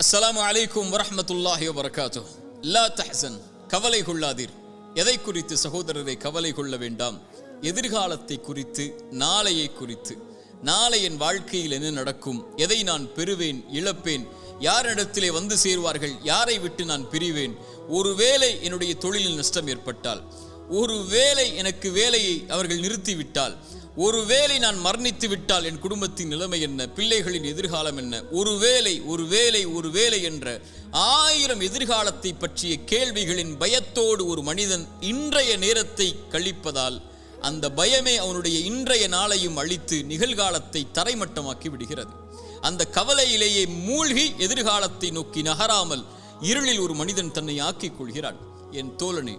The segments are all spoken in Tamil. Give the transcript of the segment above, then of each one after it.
அஸ்ஸலாமு அலைக்கும் வரஹ்மத்துல்லாஹி வபரகாத்துஹு. லா தஹ்சன், கவலை கொள்ளாதீர். எதை குறித்து சகோதரரை கவலை கொள்ள வேண்டாம்? எதிர்காலத்தை குறித்து, நாளையை குறித்து. நாளை என் வாழ்க்கையில் என்ன நடக்கும்? எதை நான் பெறுவேன், இழப்பேன்? யாரிடத்திலே வந்து சேருவார்கள்? யாரை விட்டு நான் பிரிவேன்? ஒருவேளை என்னுடைய தொழிலில் நஷ்டம் ஏற்பட்டால், ஒருவேளை எனக்கு வேலையை அவர்கள் நிறுத்திவிட்டால், ஒருவேளை நான் மரணித்து விட்டால் என் குடும்பத்தின் நிலைமை என்ன? பிள்ளைகளின் எதிர்காலம் என்ன? ஒருவேளை என்ற 1000 எதிர்காலத்தை பற்றிய கேள்விகளின் பயத்தோடு ஒரு மனிதன் இன்றைய நேரத்தை கழிப்பதால் அந்த பயமே அவனுடைய இன்றைய நாளையும் அழித்து நிகழ்காலத்தை தரைமட்டமாக்கி விடுகிறது. அந்த கவலையிலேயே மூழ்கி எதிர்காலத்தை நோக்கி நகராமல் இருளில் ஒரு மனிதன் தன்னை ஆக்கிக் கொள்கிறான். என் தோழனே,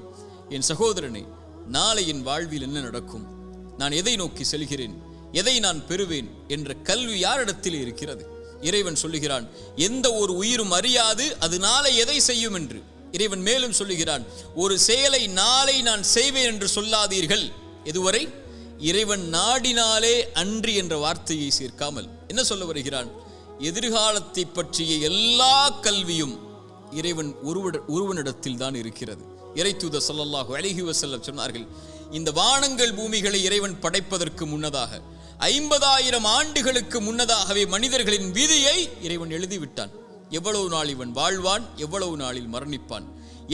என் சகோதரனே, நாளை என் வாழ்வில் என்ன நடக்கும்? நான் எதை நோக்கி செல்கிறேன்? எதை நான் பெறுவேன் என்ற கல்வி யாரிடத்தில் இருக்கிறது? இறைவன் சொல்லுகிறான், எந்த ஒரு உயிரும் அறியாது அது நாளை எதை செய்யும் என்று. இறைவன் மேலும் சொல்லுகிறான், ஒரு செயலை நாளை நான் செய்வேன் என்று சொல்லாதீர்கள். எதுவரை? இறைவன் நாடினாலே அன்றி என்ற வார்த்தையை சேர்க்காமல் என்ன சொல்ல வருகிறான்? எதிர்காலத்தை பற்றிய எல்லா கல்வியும் இறைவன் ஒருவனிடத்தில் தான் இருக்கிறது. இறைத்தூதர் ஸல்லல்லாஹு அலைஹி வஸல்லம் சொன்னார்கள், இந்த வானங்கள் பூமிகளை இறைவன் படைப்பதற்கு முன்னதாக 50,000 ஆண்டுகளுக்கு முன்னதாகவே மனிதர்களின் விதியை இறைவன் எழுதிவிட்டான். எவ்வளவு நாள் இவன் வாழ்வான், எவ்வளவு நாளில் மரணிப்பான்,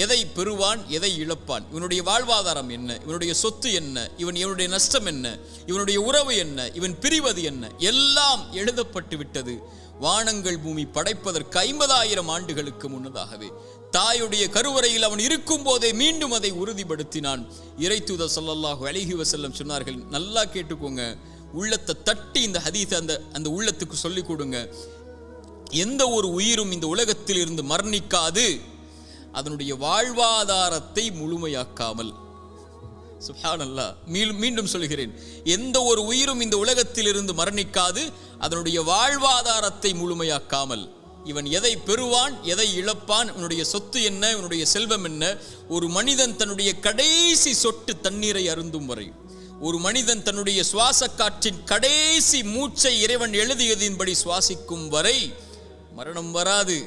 எதை பெறுவான், எதை இழப்பான், இவனுடைய வாழ்வாதாரம் என்ன, இவனுடைய சொத்து என்ன, இவனுடைய நஷ்டம் என்ன, இவனுடைய உறவு என்ன, இவன் பிரிவது என்ன, எல்லாம் எழுதப்பட்டு விட்டது. வானங்கள் பூமி படைப்பதற்கு 50,000 ஆண்டுகளுக்கு முன்னதாகவே தாயுடைய கருவறையில் அவன் இருக்கும் போதே மீண்டும் அதை உறுதிப்படுத்தினான். இறைத்தூதர் ஸல்லல்லாஹு அலைஹி வஸல்லம் சொன்னார்கள், நல்லா கேட்டுக்கோங்க, உள்ளத்தை தட்டி இந்த ஹதீஸை அந்த உள்ளத்துக்கு சொல்லிக் கொடுங்க. எந்த ஒரு உயிரும் இந்த உலகத்தில் இருந்து மரணிக்காது அதனுடைய வாழ்வாதாரத்தை முழுமையாக்காமல். சுப்ஹானல்லாஹ், மீண்டும் சொல்கிறேன், எந்த ஒரு உயிரும் இந்த உலகத்தில் இருந்து மரணிக்காது அதனுடைய வாழ்வாதாரத்தை முழுமையாக்காமல். இவன் எதை பெறுவான், எதை இழப்பான், இவனுடைய சொத்து என்ன, இவனுடைய செல்வம் என்ன, ஒரு மனிதன் தன்னுடைய கடைசி சொட்டு தண்ணீரை அருந்தும் வரை, ஒரு மனிதன் தன்னுடைய சுவாச காற்றின் கடைசி மூச்சை இறைவன் எழுதியதின்படி சுவாசிக்கும் வரை மரணம் வராது.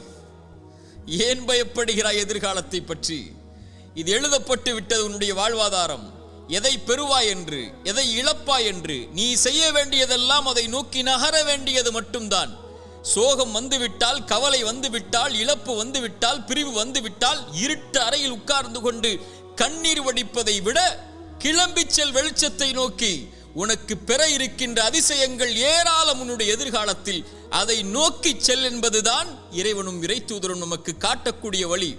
ஏன் பயப்படுகிறாய் எதிர்காலத்தை பற்றி? இது எழுதப்பட்டு விட்டது உன்னுடைய வாழ்வாதாரம். எதை பெறுவாய் என்று, எதை இழப்பாய் என்று, நீ செய்ய வேண்டியதெல்லாம் அதை நோக்கி நகர வேண்டியது மட்டும்தான். சோகம் வந்துவிட்டால், கவலை வந்துவிட்டால், இழப்பு வந்துவிட்டால், பிரிவு வந்துவிட்டால், இருட்டு அறையில் உட்கார்ந்து கொண்டு கண்ணீர் வடிப்பதை விட கிளம்பி செல் வெளிச்சத்தை நோக்கி. உனக்கு பெற இருக்கின்ற அதிசயங்கள் ஏராளம் உன்னுடைய எதிர்காலத்தில். அதை நோக்கி செல் என்பதுதான் இறைவனும் இறைத்தூதரும் நமக்கு காட்டக்கூடிய வழி.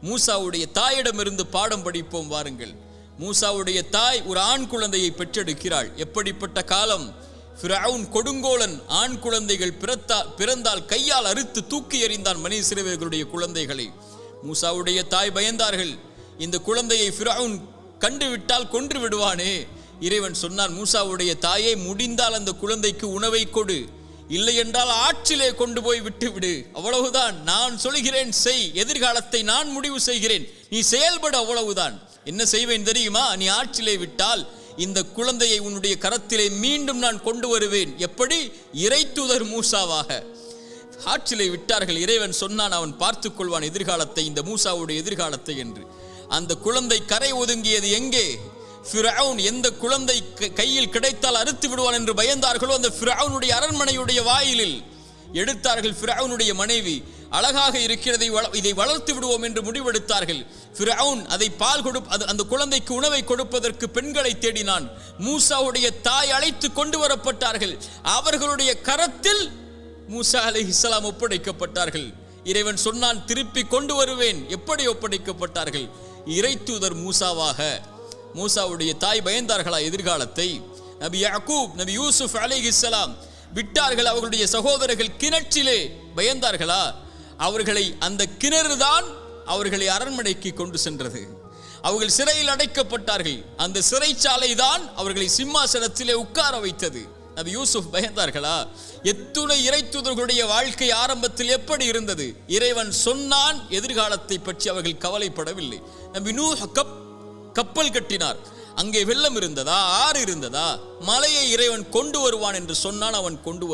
மூசாவுடைய தாயிடமிருந்து பாடம் படிப்போம் வாருங்கள். மூசாவுடைய தாய் ஒரு ஆண் குழந்தையை பெற்றெடுக்கிறாள். எப்படிப்பட்ட காலம்! ஃபிரவுன் கொடுங்கோலன் ஆண் குழந்தைகள் பிறந்தால் கையால் அறுத்து தூக்கி எறிந்தான் மனி இஸ்ரவேலர்களுடைய குழந்தைகளை. மூசாவுடைய தாய் பயந்தார்கள், இந்த குழந்தையை ஃபிரவுன் கண்டுவிட்டால் கொன்று விடுவானே. இறைவன் சொன்னான், மூசாவுடைய தாயை, முடிந்தால் அந்த குழந்தைக்கு உணவை கொடு, இல்லை என்றால் ஆற்றிலே கொண்டு போய் விட்டுவிடு. அவ்வளவுதான், நான் சொல்கிறேன் செய், எதிர்காலத்தை நான் முடிவு செய்கிறேன், நீ செயல்பட, அவ்வளவுதான். என்ன செய்வேன் தெரியுமா? நீ ஆற்றிலே விட்டால் இந்த குழந்தையை உன்னுடைய கரத்திலே மீண்டும் நான் கொண்டு வருவேன். எப்படி? இறைத்தூதர் மூசாவாக. ஆற்றிலே விட்டார்கள். இறைவன் சொன்னான், அவன் பார்த்துக் கொள்வான் எதிர்காலத்தை, இந்த மூசாவுடைய எதிர்காலத்தை என்று. அந்த குழந்தை கரை ஒதுங்கியது எங்கே? ஃபிரவுன் எந்த குழந்தை கையில் கிடைத்தால் அறுத்து விடுவான் என்று பயந்தார்களோ அந்த ஃபிரவுனுடைய அரண்மனையுடைய வாயிலில் எடுத்தார்கள். ஃபிரவுனுடைய மனைவி அழகாக இருக்கிறதை, இதை வளர்த்து விடுவோம் என்று முடிவெடுத்தார்கள். ஃபிரவுன் அதை அந்த குழந்தைக்கு உணவை கொடுப்பதற்கு பெண்களை தேடினான். மூசாவுடைய தாய் அழைத்து கொண்டு வரப்பட்டார்கள். அவர்களுடைய கரத்தில் மூசா அலைஹிஸ்ஸலாம் ஒப்படைக்கப்பட்டார்கள். இறைவன் சொன்னான், திருப்பி கொண்டு வருவேன். எப்படி ஒப்படைக்கப்பட்டார்கள்? இறைத்தூதர் மூசாவாக. மூசாவுடைய தாய் பயந்தார்களா எதிர்காலத்தை? நபி யாக்கூப், நபி யூசுப் அலைஹிஸ்ஸலாம் விட்டார்கள் அவர்களுடைய சகோதரர்கள் கிணற்றிலே. பயந்தார்களா? அவர்களை அந்த கிணறுதான் அவர்களை அரண்மனைக்கு கொண்டு சென்றது. அவர்கள் சிறையில் அடைக்கப்பட்டார்கள். அந்த சிறைச்சாலை தான் அவர்களை சிம்மாசனத்திலே உட்கார வைத்தது. நபி யூசுப் பயந்தார்களா? எத்துணை இறைத்தூதர்களுடைய வாழ்க்கை ஆரம்பத்தில் எப்படி இருந்தது? இறைவன் சொன்னான், எதிர்காலத்தை பற்றி அவர்கள் கவலைப்படவில்லை. நபி நூஹ் கப்பல் கட்டினார். அங்கே வெள்ளம் இருந்ததா, ஆறு இருந்ததா, மலையை இறைவன் கொண்டு வருவான் என்று சொன்னால் அவன் கொண்டு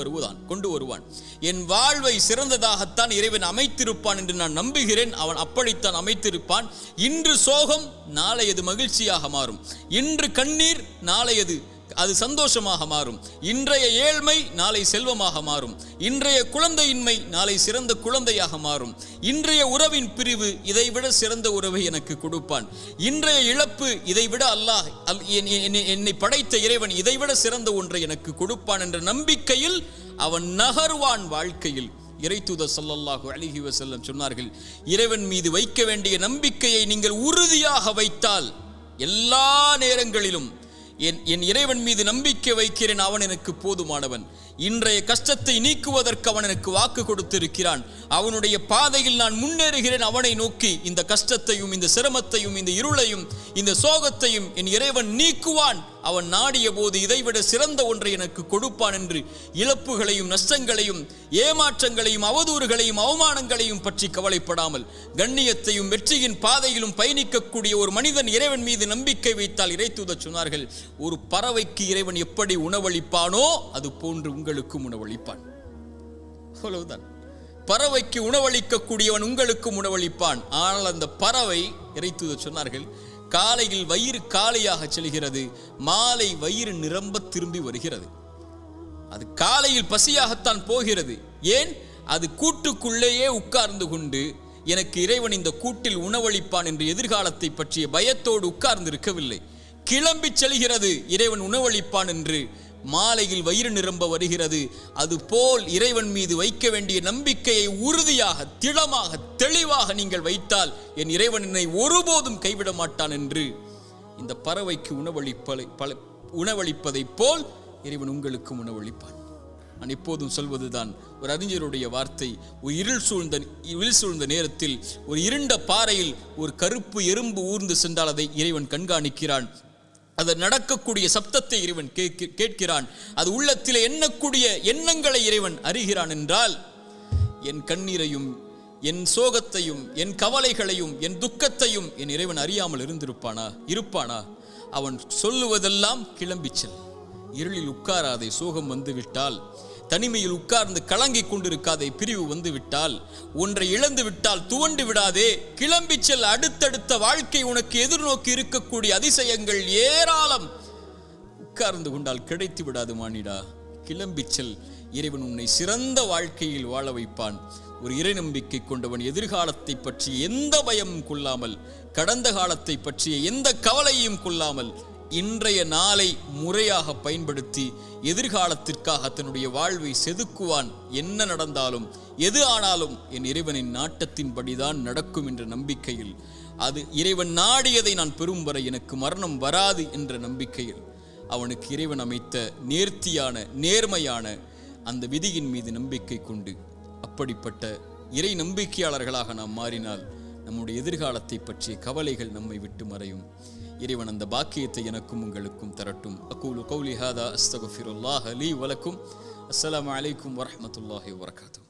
வருவான். என் வாழ்வை சிறந்ததாகத்தான் இறைவன் அமைத்திருப்பான் என்று நான் நம்புகிறேன். அவன் அப்படித்தான் அமைத்திருப்பான். இன்று சோகம் நாளையது மகிழ்ச்சியாக மாறும். இன்று கண்ணீர் நாளையது அது சந்தோஷமாக மாறும். இன்றைய ஏழ்மை நாளை செல்வமாக மாறும். இன்றைய குழந்தையின்மை நாளை சிறந்த குழந்தையாக மாறும். இன்றைய உறவின் பிரிவு இதைவிட சிறந்த உறவை எனக்கு கொடுப்பான். இன்றைய இழப்பு இதைவிட அல்லாஹ் என்னை படைத்த இறைவன் இதைவிட சிறந்த ஒன்றை எனக்கு கொடுப்பான் என்ற நம்பிக்கையில் அவன் நகர்வான் வாழ்க்கையில். இறைத்தூதர் ஸல்லல்லாஹு அலைஹி வஸல்லம் சொன்னார்கள், இறைவன் மீது வைக்க வேண்டிய நம்பிக்கையை நீங்கள் உறுதியாக வைத்தால் எல்லா நேரங்களிலும் என் இறைவன் மீது நம்பிக்கை வைக்கிறேன், அவன் எனக்கு போதுமானவன். இன்றைய கஷ்டத்தை நீக்குவதற்கு அவன் எனக்கு வாக்கு கொடுத்திருக்கிறான். அவனுடைய பாதையில் நான் முன்னேறுகிறேன். அவனை நோக்கி இந்த கஷ்டத்தையும் இந்த சிரமத்தையும் இந்த இருளையும் இந்த சோகத்தையும் என் இறைவன் நீக்குவான். அவன் நாடிய போது இதைவிட சிறந்த ஒன்றை எனக்கு கொடுப்பான் என்று இழப்புகளையும் நஷ்டங்களையும் ஏமாற்றங்களையும் அவதூறுகளையும் அவமானங்களையும் பற்றி கவலைப்படாமல் கண்ணியத்தையும் வெற்றியின் பாதையிலும் பயணிக்கக்கூடிய ஒரு மனிதன் இறைவன் மீது நம்பிக்கை வைத்தால், இறைத்தூதர் சொன்னார்கள், ஒரு பறவைக்கு இறைவன் எப்படி உணவளிப்பானோ அது போன்று உங்களுக்கும் உணவளிப்பான். அவ்வளவுதான். பறவைக்கு உணவளிக்கக்கூடியவன் உங்களுக்கும் உணவளிப்பான். ஆனால் அந்த பறவை, இறைத்தூதர் சொன்னார்கள், காலையில் வயிறு காலியாக செல்கிறது, மாலை வயிறு நிரம்ப திரும்பி வருகிறது. அது காலையில் பசியாகத்தான் போகிறது. ஏன்? அது கூட்டுக்குள்ளேயே உட்கார்ந்து கொண்டு எனக்கு இறைவன் இந்த கூட்டில் உணவளிப்பான் என்று எதிர்காலத்தை பற்றிய பயத்தோடு உட்கார்ந்து இருக்கவில்லை. கிளம்பி செல்கிறது இறைவன் உணவளிப்பான் என்று. மாலையில் வயிறு நிரம்ப வருகிறது. அதுபோல் இறைவன் மீது வைக்க வேண்டிய நம்பிக்கையை உறுதியாக திடமாக தெளிவாக நீங்கள் வைத்தால் என் இறைவன் என்னை ஒருபோதும் கைவிட மாட்டான் என்று இந்த பறவைக்கு உணவளிப்பதை போல் இறைவன் உங்களுக்கும் உணவளிப்பான். நான் எப்போதும் சொல்வதுதான் ஒரு அறிஞருடைய வார்த்தை. ஒரு இருள் சூழ்ந்த நேரத்தில் ஒரு இருண்ட பாறையில் ஒரு கருப்பு எறும்பு ஊர்ந்து சென்றால் அதை இறைவன் கண்காணிக்கிறான். அது நடக்கக்கூடிய சப்தத்தை இறைவன் கேட்கிறான். அது உள்ளத்திலே எண்ணக்கூடிய எண்ணங்களை இறைவன் அறிகிறான் என்றால், என் கண்ணீரையும் என் சோகத்தையும் என் கவலைகளையும் என் துக்கத்தையும் என் இறைவன் அறியாமல் இருப்பானா? அவன் சொல்லுவதெல்லாம் கிளம்பிச்சல். இருளில் உட்காராதே, சோகம் வந்துவிட்டால். தனிமையில் உட்கார்ந்து கலங்கிக் கொண்டிருக்காதே, பிரிவு வந்துவிட்டால். ஒன்றை இழந்து விட்டால் துவண்டு விடாதே, கிளம்பி செல். அடுத்தடுத்த வாழ்க்கை உனக்கு எதிர்நோக்கி இருக்கக்கூடிய அதிசயங்கள் ஏராளம். உட்கார்ந்து கொண்டால் கிடைத்து விடாது மானிடா, கிளம்பி செல். இறைவன் உன்னை சிறந்த வாழ்க்கையில் வாழ வைப்பான். ஒரு இறை நம்பிக்கை கொண்டவன் எதிர்காலத்தை பற்றி எந்த பயமும் கொள்ளாமல், கடந்த காலத்தை பற்றிய எந்த கவலையும் கொள்ளாமல், இன்றைய நாளை முறையாக பயன்படுத்தி எதிர்காலத்திற்காக தன்னுடைய வாழ்வை செதுக்குவான். என்ன நடந்தாலும் எது ஆனாலும் என் இறைவனின் நாட்டத்தின்படிதான் நடக்கும் என்ற நம்பிக்கையில், அது இறைவன் நாடியதை நான் பெறும் வரை எனக்கு மரணம் வராது என்ற நம்பிக்கையில் அவனுக்கு இறைவன் அமைத்த நேர்த்தியான நேர்மையான அந்த விதியின் மீது நம்பிக்கை கொண்டு அப்படிப்பட்ட இறை நம்பிக்கையாளர்களாக நாம் மாறினால் நம்முடைய எதிர்காலத்தை பற்றிய கவலைகள் நம்மை விட்டு மறையும். இறைவன் அந்த பாக்கியத்தை எனக்கும் உங்களுக்கும் தரட்டும். அகூலு கௌலி ஹாதா அஸ்தக்ஃபிருல்லாஹ் லீ வலக்கும். அஸ்ஸலாமு அலைக்கும் வரஹ்மத்துல்லாஹி வபரகாத்துஹு.